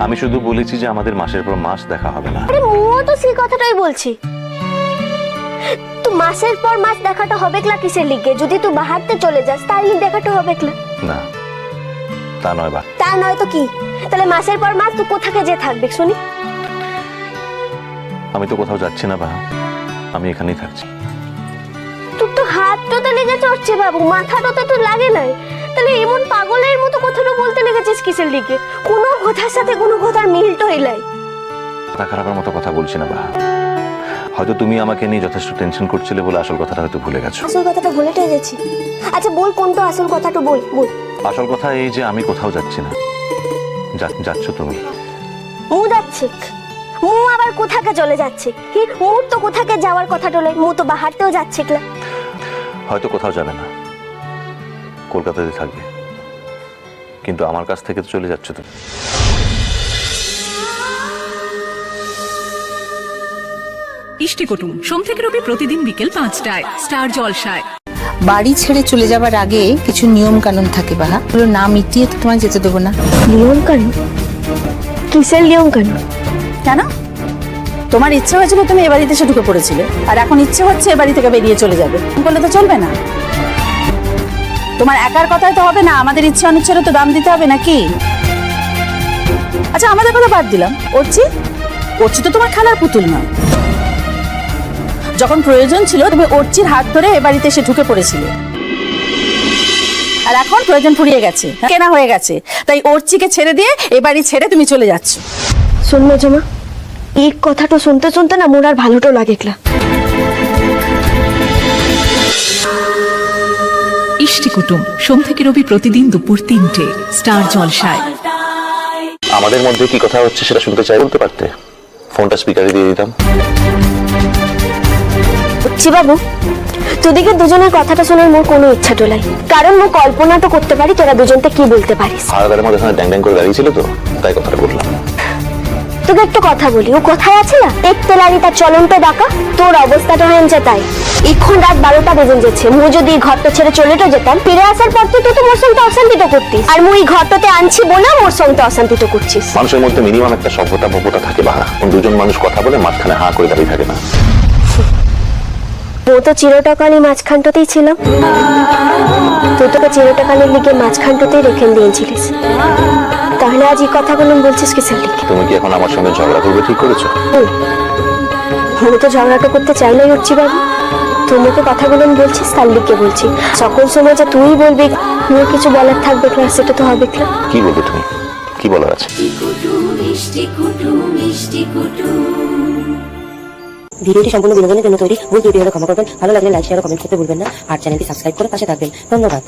আমি শুধু বলেছি যে আমাদের মাসের পর মাস দেখা হবে না। আরে মো তো সেই কথাটাই বলছি। তো মাসের পর মাস দেখাটা হবে ক্লা কিসের লিগে? যদি তুই বাহারতে চলে যাস তাহলে দেখাটা হবে ক্লা? না তা নয় বা। তা নয় তো কি? তাহলে মাসের পর মাস তুই কোথাকে যে থাকবে শুনি? আমি তো কোথাও যাচ্ছি না বা, আমি এখানেই থাকছি। তোর তো হাতটা লেগে চড়ছে বাবু, মাথাটা তো একটু লাগে নাই। তাহলে এমন পাগলের মতো কথাটা বলতে লেগেছিস কিসের লিগে? কোনো কথার সাথে কোনো কথার মিলটো এলাই। মাথা খারাপের মতো কথা বলছি না বা, হয়তো তুমি আমাকে নিয়ে যথেষ্ট টেনশন করছিলে বলে আসল কথাটা হয়তো ভুলে গেছো। আসল কথাটা ভুলেটাই গেছি। আচ্ছা বল কোনটা আসল কথাটা, বল বল। আসল কথা এই যে আমি কোথাও যাচ্ছি না, যাচ্ছ তুমি। মু যাচ্ছে, মু আবার কোথাকে চলে যাচ্ছে? কি মোর তো কোথাকে যাওয়ার কথাটা লয়, মু তো বাহারতেও যাচ্ছে ক্লা। হয়তো কোথাও যাবে না, কলকাতাতে থাকবে, কিন্তু আমার কাছ থেকে তো চলে যাচ্ছ তুমি। ইষ্টি কুটুম সোম থেকে রবি প্রতিদিন বিকেল 5টায় স্টার জলসায়। বাড়ি ছেড়ে চলে যাবার আগে কিছু নিয়ম কানুন থাকে বাহা, ওগুলো না মিটিয়ে তো তোমায় যেতে দেবো না। নিয়ম কানুন? কিসের নিয়ম কানুন? কেন? তোমার ইচ্ছে হয়েছিল তুমি এ বাড়িতে এসে ঢুকে পড়েছিলে, আর এখন ইচ্ছে হচ্ছে এ বাড়ি থেকে বেরিয়ে চলে যাবে, বললে তো চলবে না। তোমার একার কথাই তো হবে না, আমাদের ইচ্ছে অনিচ্ছেরও তো দাম দিতে হবে নাকি? আচ্ছা আমাদের কথা বাদ দিলাম, অর্চি তো তোমার খেলার পুতুল নয়। যখন প্রয়োজন ছিল তুমি অর্চির হাত ধরে এ বাড়িতে এসে ঢুকে পড়েছিলে, আর এখন প্রয়োজন ফুরিয়ে গেছে, কেনা হয়ে গেছে, তাই অর্চিকে ছেড়ে দিয়ে এ বাড়ি ছেড়ে তুমি চলে যাচ্ছ। শুনলো জমা, এই কথাটা শুনতে শুনতে না মোর আর ভালোটা লাগে ক্লা। ইষ্টি কুটুম সোম থেকে রবি প্রতিদিন দুপুর 3টে স্টার জলসায়। আমাদের মধ্যে কি কথা হচ্ছে সেটা শুনতে চাই বলতে পারতে, ফোনটা স্পিকারে দিয়ে দিতাম। বুঝছি বাবু, তোদিকে দুজনের কথাটা শোনার মোর কোনো ইচ্ছা টোলাই, কারণ মো কল্পনা তো করতে পারি তোরা দুজনকে কি বলতে পারিস। আলাদার মধ্যে ড্যাং ড্যাং করে দাঁড়িয়েছিল তো, তাই কথাটা বললাম। তোকে একটা কথা বলি, ও কোথায় আছে না দেখতে লাগি তার চলন্ত ডাকা, তোর অবস্থাটা হয়েছে তাই। এখন রাত 12টা বেজে যাচ্ছে, মু যদি এই ঘরটা ছেড়ে চলেটা যেতাম, ফিরে আসার পর তুই তো মোর সঙ্গে অশান্তিটা করতিস, আর মুই এই ঘরটাতে আনছি বলে মোর সঙ্গে অশান্তিটা করছিস। মানুষের মধ্যে মিনিমাম একটা সভ্যতা ভব্যতা থাকে বাহা, দুজন মানুষ কথা বলে মাঝখানে হাঁ করে দাঁড়িয়ে থাকে না। ও তো চিরটাকালই মাঝখানটাতেই ছিল, তুই তোকে চিরটাকালের লিগে মাঝখানটাতেই রেখে দিয়েছিলিস, তাহলে আজ এই কথাগুলো বলছিস কিসের লিগে? তুমি কি এখন আমার সঙ্গে ঝগড়া করবে ঠিক করেছো? আমি তো ঝগড়াটা করতে চাইলেই উঠছি বাবু, তোমাকে কথাগুলো বলছিস তার লিগে বলছি। সকল সময় যে তুই বলবি মোর কিছু বলার থাকবে ক্লাস, সেটা তো হবে ক্লাস। কি বলবে তুমি, কি বলার আছে? ভিডিওটি সম্পূর্ণ বিনোদনের জন্য তৈরি, ভুল ত্রুটি হলে ক্ষমা করবেন। ভালো লাগলে লাইক শেয়ার ও কমেন্ট করতে ভুলবেন না, আর চ্যানেলটি সাবস্ক্রাইব করে পাশে থাকবেন। ধন্যবাদ।